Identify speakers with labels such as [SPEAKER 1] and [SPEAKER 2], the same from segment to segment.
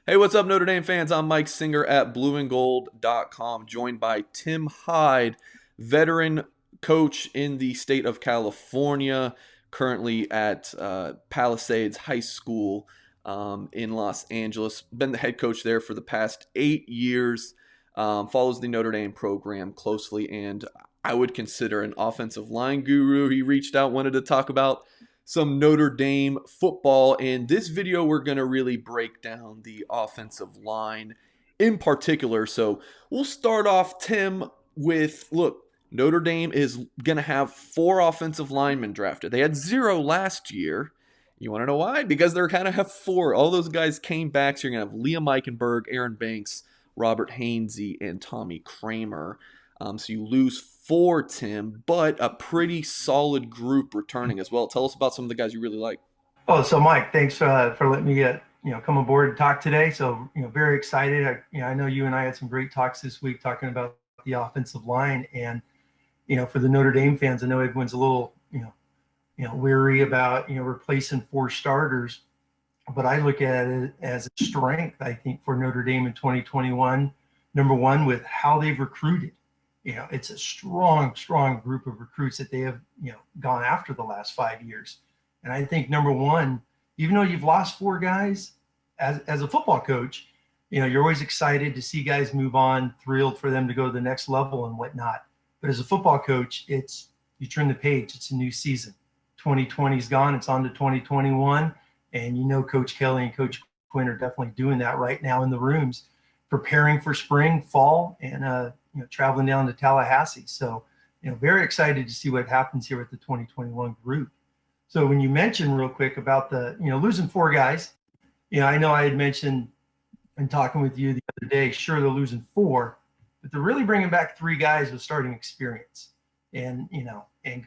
[SPEAKER 1] Hey, what's up, Notre Dame fans? I'm Mike Singer at blueandgold.com, joined by Tim Hyde, veteran coach in the state of California, currently at Palisades High School in Los Angeles. Been the head coach there for the past 8 years, follows the Notre Dame program closely, and I would consider an offensive line guru. He reached out, wanted to talk about some Notre Dame football. In this video, we're going to really break down the offensive line in particular. So we'll start off, Tim, with look, Notre Dame is going to have 4 offensive linemen drafted. They had 0 last year. You want to know why? Because they're kind of have 4. All those guys came back. So you're going to have Liam Eichenberg, Aaron Banks, Robert Hainsey, and Tommy Kramer. So you lose 4, Tim, but a pretty solid group returning as well. Tell us about some of the guys you really like.
[SPEAKER 2] Oh, so Mike, thanks for letting me come aboard and talk today. So very excited. I know you and I had some great talks this week talking about the offensive line, and for the Notre Dame fans, I know everyone's a little weary about replacing 4 starters, but I look at it as a strength. I think for Notre Dame in 2021, number one, with how they've recruited. It's a strong group of recruits that they have gone after the last 5 years. And I think number one, even though you've lost 4 guys, as a football coach, you're always excited to see guys move on, thrilled for them to go to the next level and whatnot. But as a football coach, it's you turn the page. It's a new season. 2020 is gone. It's on to 2021. And Coach Kelly and Coach Quinn are definitely doing that right now in the rooms, preparing for spring, fall, and traveling down to Tallahassee. So, very excited to see what happens here with the 2021 group. So when you mentioned real quick about the, losing 4 guys, I know I had mentioned and talking with you the other day, sure, they're losing 4, but they're really bringing back 3 guys with starting experience. And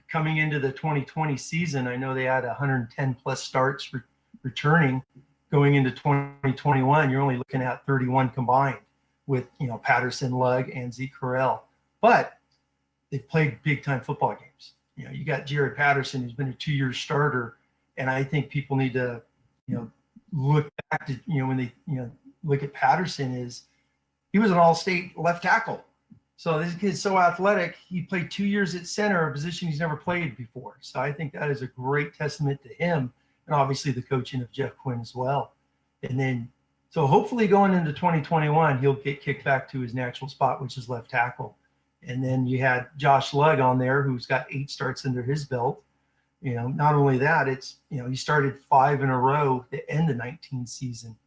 [SPEAKER 2] coming into the 2020 season, I know they had 110 plus starts returning. Going into 2021, you're only looking at 31 combined with, Patterson, Lugg, and Zeke Correll. But they've played big time football games. You got Jared Patterson, who's been a 2-year starter, and I think people need to, look back to, when they, look at Patterson, is he was an all-state left tackle. So this kid's so athletic. He played 2 years at center, a position he's never played before. So I think that is a great testament to him, and obviously the coaching of Jeff Quinn as well. And then, so hopefully going into 2021, he'll get kicked back to his natural spot, which is left tackle. And then you had Josh Lugg on there, who's got 8 starts under his belt. Not only that, it's, he started 5 in a row to end the 19 season.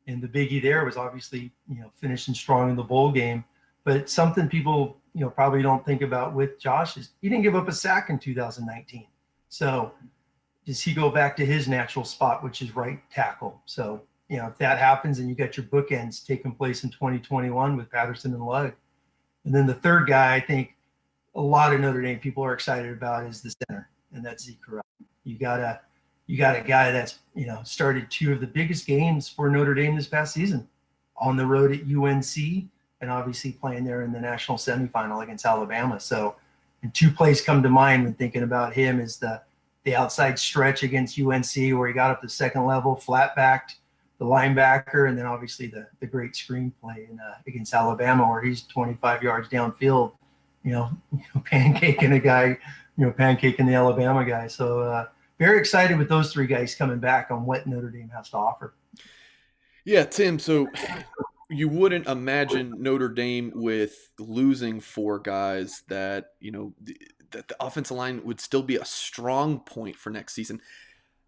[SPEAKER 2] And the biggie there was obviously, finishing strong in the bowl game. But something people, probably don't think about with Josh is he didn't give up a sack in 2019. So does he go back to his natural spot, which is right tackle? So, if that happens and you got your bookends taking place in 2021 with Patterson and Lugg. And then the third guy, I think a lot of Notre Dame people are excited about is the center, and that's Zeke Correll. You got a guy that's started 2 of the biggest games for Notre Dame this past season, on the road at UNC, and obviously playing there in the national semifinal against Alabama. So, and 2 plays come to mind when thinking about him is the outside stretch against UNC where he got up to second level, flat backed the linebacker, and then obviously the great screenplay against Alabama where he's 25 yards downfield, pancaking a guy, pancaking the Alabama guy. So very excited with those 3 guys coming back on what Notre Dame has to offer.
[SPEAKER 1] Yeah, Tim, so you wouldn't imagine Notre Dame with losing 4 guys that, that the offensive line would still be a strong point for next season.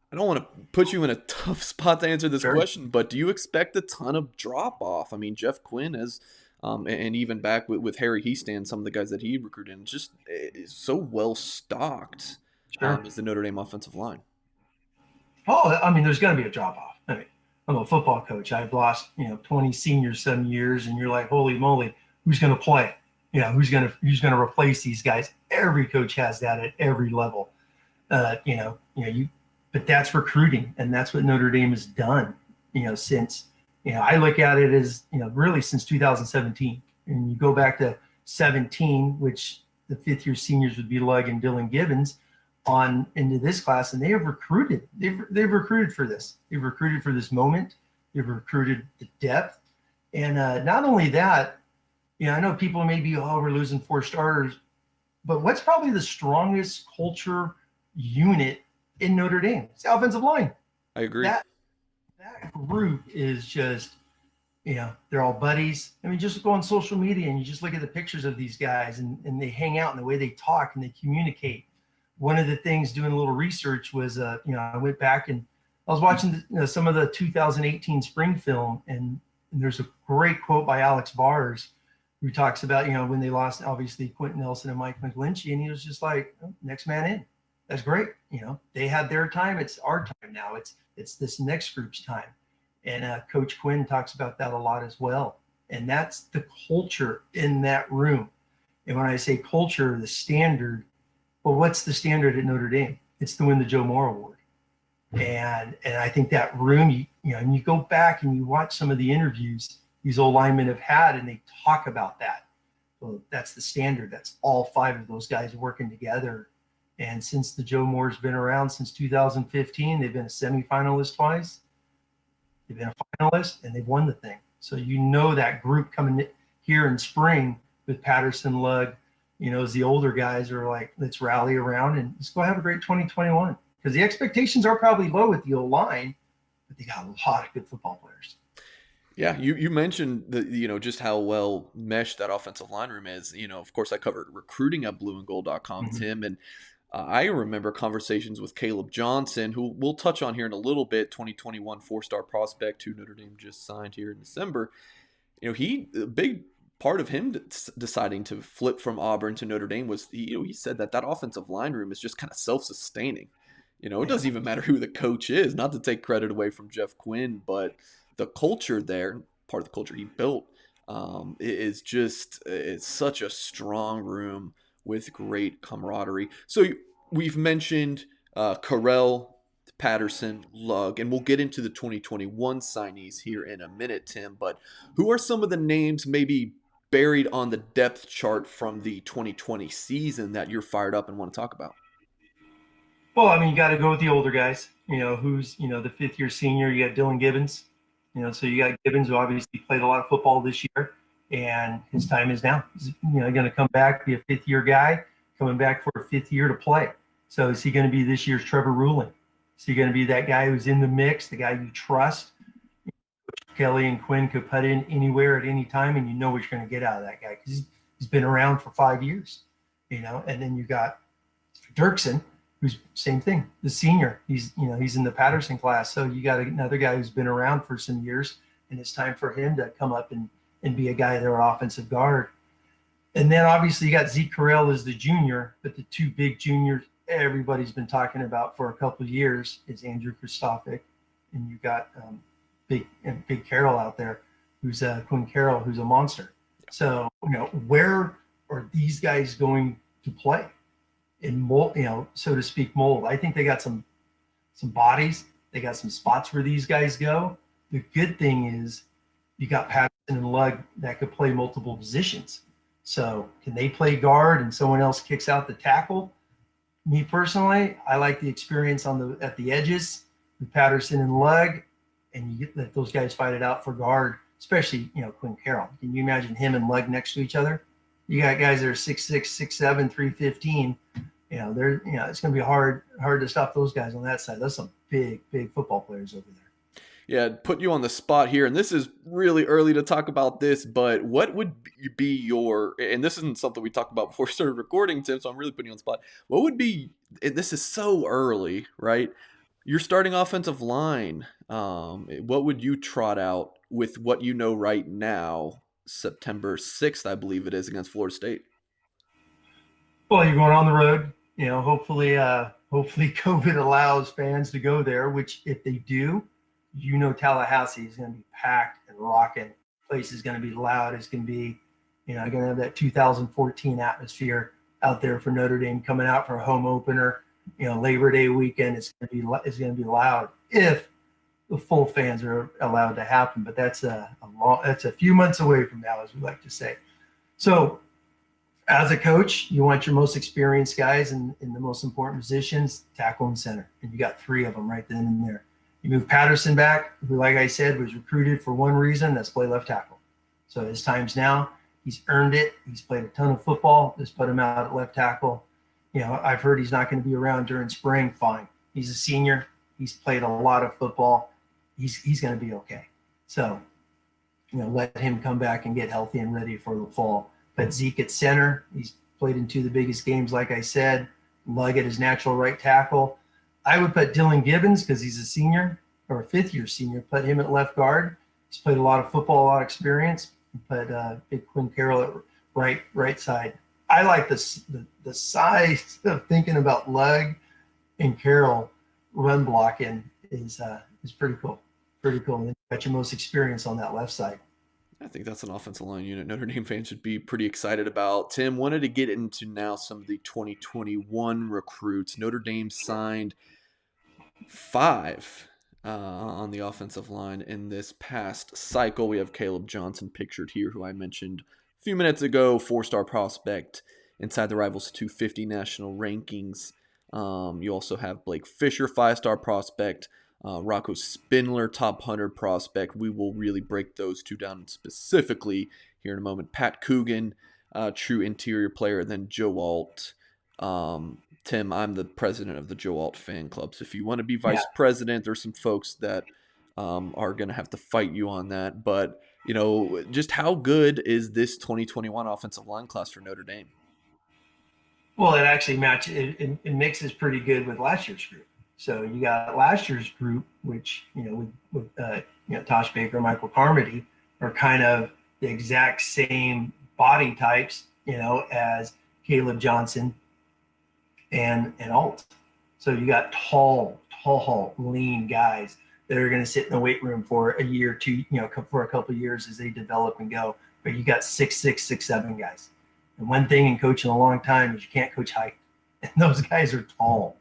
[SPEAKER 1] I don't want to put you in a tough spot to answer this
[SPEAKER 2] Sure.
[SPEAKER 1] question, but do you expect a ton of drop off? I mean, Jeff Quinn has, and even back with Harry Heastan, some of the guys that he recruited, just is so well stocked
[SPEAKER 2] Sure.
[SPEAKER 1] as the Notre Dame offensive line.
[SPEAKER 2] Oh, I mean, there's going to be a drop off. I mean, I'm a football coach. I've lost, 20 seniors some years, and you're like, holy moly, who's going to play? Who's going to replace these guys? Every coach has that at every level. But that's recruiting, and that's what Notre Dame has done. Since I look at it as really since 2017, and you go back to 17, which the 5th-year seniors would be Lugg and Dylan Gibbons on into this class, and they have recruited. They've recruited for this. They've recruited for this moment. They've recruited the depth. And not only that, I know people may be, oh, we're losing 4 starters, but what's probably the strongest culture unit in Notre Dame? It's the offensive line.
[SPEAKER 1] I agree.
[SPEAKER 2] That that group is just, they're all buddies. I mean, just go on social media and you just look at the pictures of these guys, and they hang out and the way they talk and they communicate. One of the things doing a little research was, I went back and I was watching some of the 2018 spring film, and there's a great quote by Alex Bars who talks about, when they lost, obviously, Quentin Nelson and Mike McGlinchey, and he was just like, oh, next man in. That's great. They had their time. It's our time now. It's this next group's time. And Coach Quinn talks about that a lot as well. And that's the culture in that room. And when I say culture, the standard, well, what's the standard at Notre Dame? It's to win the Joe Moore Award. And I think that room, and you go back and you watch some of the interviews these old linemen have had, and they talk about that. So that's the standard. That's all 5 of those guys working together. And since the Joe Moore's been around since 2015, they've been a semifinalist twice. They've been a finalist, and they've won the thing. So that group coming here in spring with Patterson, Lug, as the older guys are like, let's rally around and let's go have a great 2021. Because the expectations are probably low with the O-line, but they got a lot of good football players.
[SPEAKER 1] Yeah, you mentioned just how well meshed that offensive line room is. Of course, I covered recruiting at blueandgold.com, Tim, and I remember conversations with Caleb Johnson, who we'll touch on here in a little bit. 2021 4-star prospect who Notre Dame just signed here in December. A big part of him deciding to flip from Auburn to Notre Dame was he said that offensive line room is just kind of self-sustaining. It doesn't even matter who the coach is. Not to take credit away from Jeff Quinn, but the culture there, part of the culture he built, is just, it's such a strong room with great camaraderie. So we've mentioned Carell, Patterson, Lug, and we'll get into the 2021 signees here in a minute, Tim. But who are some of the names maybe buried on the depth chart from the 2020 season that you're fired up and want to talk about?
[SPEAKER 2] Well, I mean, you got to go with the older guys. Who's the 5th-year senior. You got Dylan Gibbons. So you got Gibbons, who obviously played a lot of football this year, and his time is now. He's going to come back, be a 5th-year guy, coming back for a 5th year to play. So is he going to be this year's Trevor Ruling? Is he going to be that guy who's in the mix, the guy you trust? Kelly and Quinn could put in anywhere at any time, and what you're going to get out of that guy because he's been around for 5 years. And then you got Dirksen, who's same thing, the senior. He's in the Patterson class. So you got another guy who's been around for some years, and it's time for him to come up and be a guy their offensive guard. And then obviously you got Zeke Carell as the junior, but the 2 big juniors everybody's been talking about for a couple of years is Andrew Kristofic, and you got Big Carroll out there, who's Quinn Carroll, who's a monster. So where are these guys going to play? In mold, so to speak, mold. I think they got some bodies. They got some spots where these guys go. The good thing is you got Patterson and Lug that could play multiple positions. So can they play guard and someone else kicks out the tackle? Me personally, I like the experience at the edges with Patterson and Lug, and you let those guys fight it out for guard, especially Quinn Carroll. Can you imagine him and Lug next to each other? You got guys that are 6'6", 6'7", 315. It's going to be hard to stop those guys on that side. That's some big football players over there.
[SPEAKER 1] Yeah, put you on the spot here, and this is really early to talk about this, but what would be your, and this isn't something we talked about before we started recording, Tim, so I'm really putting you on the spot. What would be, and this is so early, right? Your starting offensive line, what would you trot out with what you know right now, September 6th, I believe it is, against Florida State?
[SPEAKER 2] Well, you're going on the road. Hopefully COVID allows fans to go there, which if they do, Tallahassee is going to be packed and rocking. The place is going to be loud. It's going to be, going to have that 2014 atmosphere out there for Notre Dame coming out for a home opener. Labor Day weekend is going to be loud if the full fans are allowed to happen. But that's a few months away from now, as we like to say. So, as a coach, you want your most experienced guys in the most important positions, tackle and center, and you got 3 of them right then and there. You move Patterson back, who, like I said, was recruited for one reason, that's play left tackle. So his time's now. He's earned it. He's played a ton of football. Just put him out at left tackle. I've heard he's not going to be around during spring. Fine. He's a senior. He's played a lot of football. He's going to be okay. So, let him come back and get healthy and ready for the fall. But Zeke at center, he's played in two of the biggest games, like I said. Lug at his natural right tackle. I would put Dylan Gibbons, because he's a senior or a fifth-year senior, put him at left guard. He's played a lot of football, a lot of experience. Put Big Quinn Carroll at right side. I like the size of thinking about Lug and Carroll run blocking is pretty cool. Pretty cool. And then you got your most experience on that left side.
[SPEAKER 1] I think that's an offensive line unit Notre Dame fans should be pretty excited about. Tim, wanted to get into now some of the 2021 recruits. Notre Dame signed 5 on the offensive line in this past cycle. We have Caleb Johnson pictured here, who I mentioned a few minutes ago, 4-star prospect inside the Rivals 250 national rankings. You also have Blake Fisher, 5-star prospect. Rocco Spindler, top 100 prospect. We will really break those two down specifically here in a moment. Pat Coogan, true interior player. Then Joe Alt. Tim, I'm the president of the Joe Alt fan club. So if you want to be vice president, there's some folks that are going to have to fight you on that. But, just how good is this 2021 offensive line class for Notre Dame?
[SPEAKER 2] Well, it actually it mixes pretty good with last year's group. So you got last year's group, which, with Tosh Baker, Michael Carmody are kind of the exact same body types, as Caleb Johnson and Alt. So you got tall, lean guys that are going to sit in the weight room for a year or two, for a couple of years as they develop and go. But you got 6'6", 6'7" guys. And one thing in coaching a long time is you can't coach height. And those guys are tall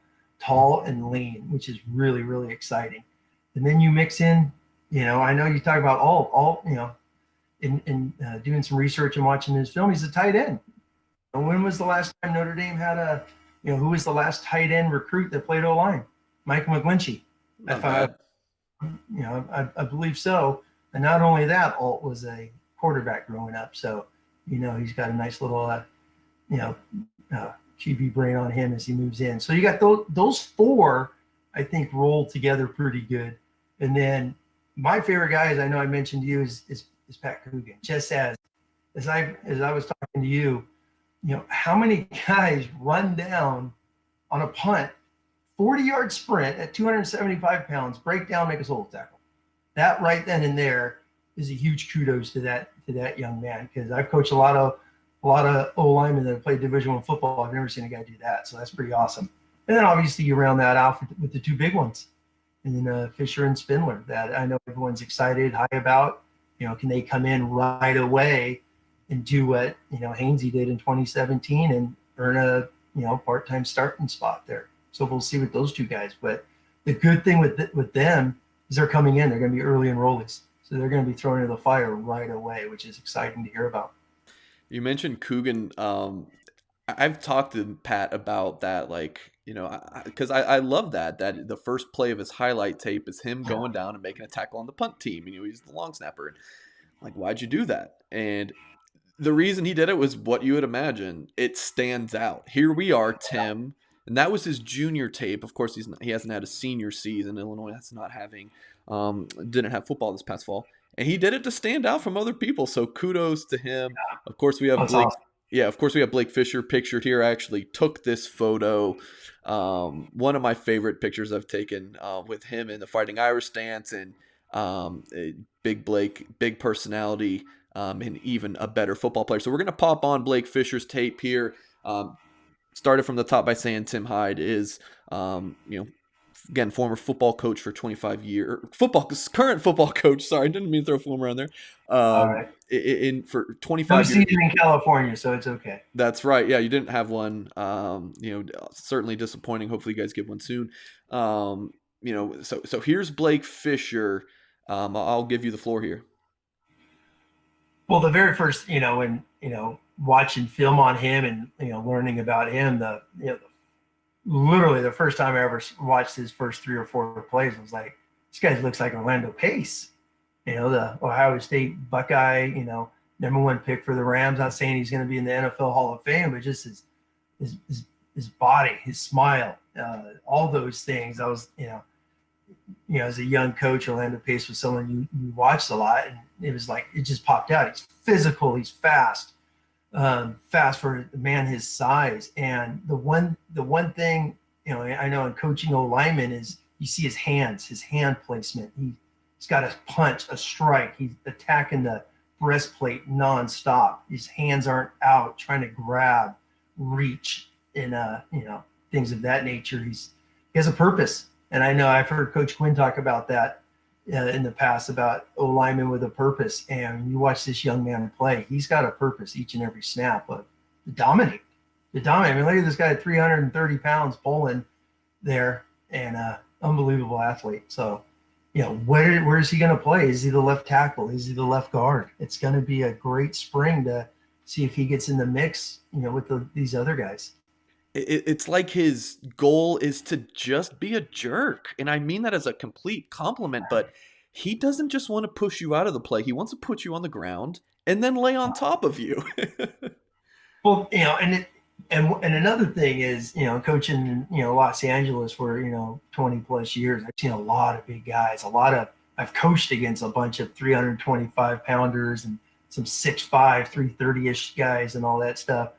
[SPEAKER 2] and lean, which is really, really exciting. And then you mix in, I know you talk about Alt, in doing some research and watching his film, he's a tight end. And when was the last time Notre Dame had who was the last tight end recruit that played O-line? Michael McGlinchey. I believe so. And not only that, Alt was a quarterback growing up. So, he's got a nice little, QB brain on him as he moves in. So you got those 4, I think, roll together pretty good. And then my favorite guy, as I know I mentioned to you, is Pat Coogan. Just as I was talking to you, how many guys run down on a punt, 40-yard sprint at 275 pounds, break down, make a solo tackle. That right then and there is a huge kudos to that young man, because I've coached a lot of O linemen that have played Division I football. I've never seen a guy do that, so that's pretty awesome. And then obviously you round that out with the 2 big ones, and then Fisher and Spindler that I know everyone's excited, high about. Can they come in right away and do what Hainsey did in 2017 and earn a part-time starting spot there? So we'll see with those 2 guys. But the good thing with them is they're coming in. They're going to be early enrollees, so they're going to be thrown into the fire right away, which is exciting to hear about.
[SPEAKER 1] You mentioned Coogan. I've talked to Pat about that, because I love that the first play of his highlight tape is him going down and making a tackle on the punt team. He's the long snapper. And why'd you do that? And the reason he did it was what you would imagine. It stands out. Here we are, Tim, and that was his junior tape. Of course, he hasn't had a senior season. Illinois that's not having didn't have football this past fall, and he did it to stand out from other people. So kudos to him. Of course, we have
[SPEAKER 2] That's
[SPEAKER 1] Blake.
[SPEAKER 2] awesome.
[SPEAKER 1] Yeah, of course we have Blake Fisher pictured here. I actually took this photo. One of my favorite pictures I've taken with him in the Fighting Irish stance, and big Blake, big personality, and even a better football player. So we're going to pop on Blake Fisher's tape here. Started from the top by saying Tim Hyde is, again, former football coach for 25 years. Current football coach. Sorry, I didn't mean to throw former on there.
[SPEAKER 2] All right.
[SPEAKER 1] For 25
[SPEAKER 2] No
[SPEAKER 1] years.
[SPEAKER 2] season in California, so it's okay.
[SPEAKER 1] That's right. Yeah, you didn't have one. Certainly disappointing. Hopefully, you guys get one soon. So here's Blake Fisher. I'll give you the floor here.
[SPEAKER 2] Well, the very first, when watching film on him and learning about him, literally the first time I ever watched his first 3 or 4 plays, I was like, this guy looks like Orlando Pace, the Ohio State Buckeye, #1 pick for the Rams. Not saying he's going to be in the NFL Hall of Fame, but just his, his, his body, his smile, all those things. I was, as a young coach, Orlando Pace was someone you watched a lot, and it was like it just popped out. He's physical, he's fast, fast for a man his size. And the one thing I know in coaching O linemen is you see his hands, his hand placement. He's got a punch, a strike. He's attacking the breastplate nonstop. His hands aren't out trying to grab, reach, and things of that nature. He has a purpose, and I know I've heard Coach Quinn talk about that in the past about O lineman with a purpose. And when you watch this young man play, he's got a purpose each and every snap of to dominate. To dominate. I mean, look at this guy at 330 pounds pulling there, and unbelievable athlete. So, where is he going to play? Is he the left tackle? Is he the left guard? It's going to be a great spring to see if he gets in the mix, with these other guys.
[SPEAKER 1] It's like his goal is to just be a jerk. And I mean that as a complete compliment, but he doesn't just want to push you out of the play. He wants to put you on the ground and then lay on top of you.
[SPEAKER 2] Well, and another thing is, coaching, Los Angeles for, 20 plus years, I've seen a lot of big guys, I've coached against a bunch of 325 pounders and some 6'5", 330-ish guys and all that stuff.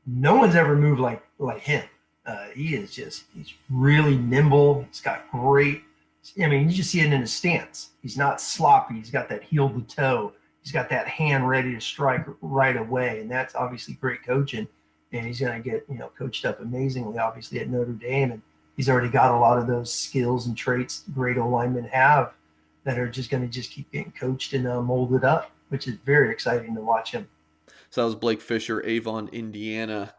[SPEAKER 2] No one's ever moved like him. He's really nimble. He's got great, I mean, you just see it in his stance. He's not sloppy. He's got that heel to toe. He's got that hand ready to strike right away. And that's obviously great coaching. And he's going to get, coached up amazingly, obviously, at Notre Dame. And he's already got a lot of those skills and traits great O linemen have that are just going to just keep getting coached and molded up, which is very exciting to watch him.
[SPEAKER 1] So that was Blake Fisher, Avon, Indiana.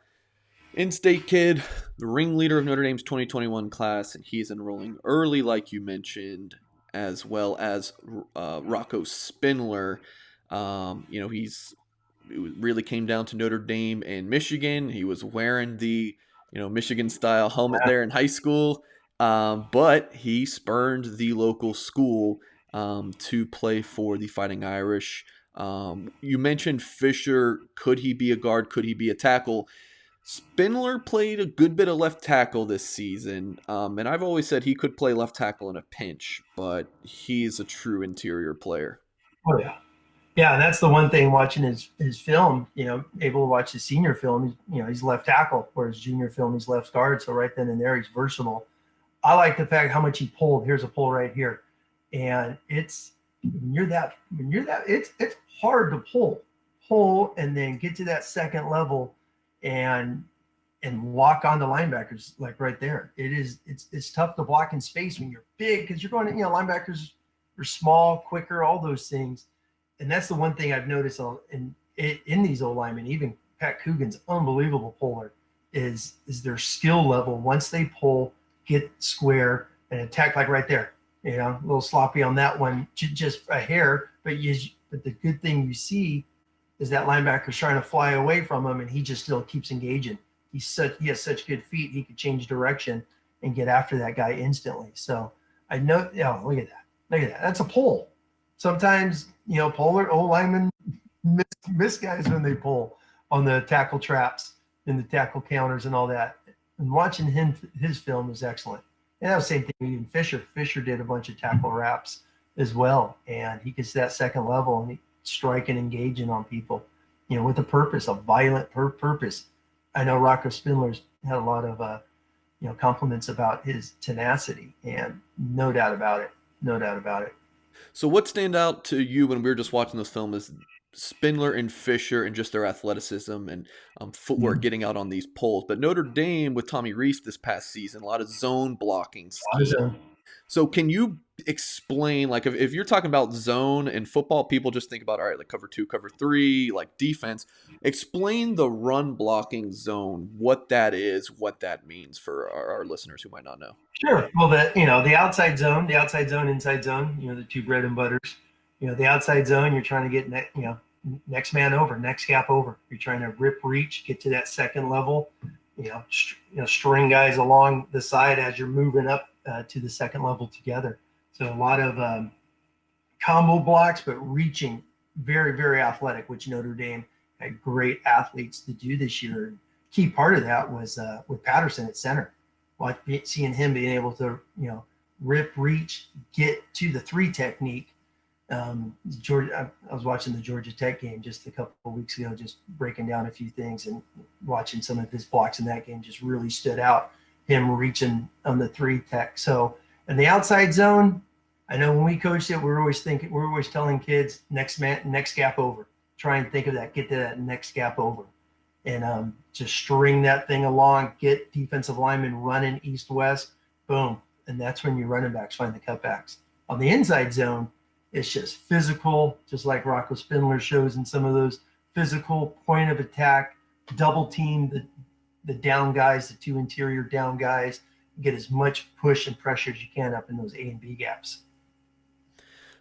[SPEAKER 1] In-state kid, the ringleader of Notre Dame's 2021 class, and he's enrolling early, like you mentioned, as well as Rocco Spindler. He's it really came down to Notre Dame and Michigan. He was wearing the Michigan-style helmet there in high school, but he spurned the local school to play for the Fighting Irish. You mentioned Fisher. Could he be a guard? Could he be a tackle? Spindler played a good bit of left tackle this season, and I've always said he could play left tackle in a pinch, but he's a true interior player.
[SPEAKER 2] Oh, yeah. Yeah, and that's the one thing watching his film, able to watch his senior film, he's left tackle, whereas junior film, he's left guard. So right then and there, he's versatile. I like the fact how much he pulled. Here's a pull right here. And it's it's hard to pull and then get to that second level and lock onto linebackers like right there. It's tough to block in space when you're big because you're going to, linebackers are small, quicker, all those things. And that's the one thing I've noticed in these O linemen, even Pat Coogan's unbelievable puller, is their skill level. Once they pull, get square, and attack like right there. A little sloppy on that one, just a hair. But the good thing you see is that linebacker's trying to fly away from him, and he just still keeps engaging. He has such good feet, he could change direction and get after that guy instantly. So I know, look at that. Look at that. That's a pull. Sometimes, polar O linemen miss guys when they pull on the tackle traps and the tackle counters and all that. And watching his film is excellent. And that was the same thing with Fisher. Fisher did a bunch of tackle wraps as well. And he gets to that second level and he striking, engaging on people, with a purpose, a violent purpose. I know Rocco Spindler's had a lot of, compliments about his tenacity, and no doubt about it. No doubt about it.
[SPEAKER 1] So what stand out to you when we were just watching this film is Spindler and Fisher and just their athleticism and footwork
[SPEAKER 2] Mhm.
[SPEAKER 1] getting out on these poles. But Notre Dame with Tommy Rees this past season, a lot of zone blocking scheme. So can you explain, like, if you're talking about zone in football, people just think about, all right, like cover 2, cover 3, like defense. Explain the run blocking zone, what that is, what that means for our listeners who might not know.
[SPEAKER 2] Sure. Well, the outside zone, inside zone, the two bread and butters. The outside zone, you're trying to get next man over, next gap over. You're trying to rip reach, get to that second level. String guys along the side as you're moving up to the second level together. So a lot of combo blocks, but reaching, very, very athletic, which Notre Dame had great athletes to do this year. Key part of that was with Patterson at center. Like seeing him being able to, rip, reach, get to the three technique. Georgia, I was watching the Georgia Tech game just a couple of weeks ago, just breaking down a few things and watching some of his blocks in that game just really stood out. Him reaching on the three tech. So in the outside zone, I know when we coached it, we're always telling kids next man, next gap over. Try and think of that, get to that next gap over, and just string that thing along. Get defensive linemen running east west, boom, and that's when your running backs find the cutbacks. On the inside zone, it's just physical, just like Rocco Spindler shows in some of those physical point of attack, double team the down guys, the two interior down guys, get as much push and pressure as you can up in those A and B gaps.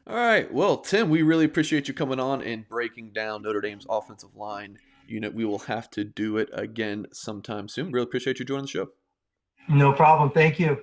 [SPEAKER 1] All right. Well, Tim, we really appreciate you coming on and breaking down Notre Dame's offensive line unit. We will have to do it again sometime soon. Really appreciate you joining the show.
[SPEAKER 2] No problem. Thank you.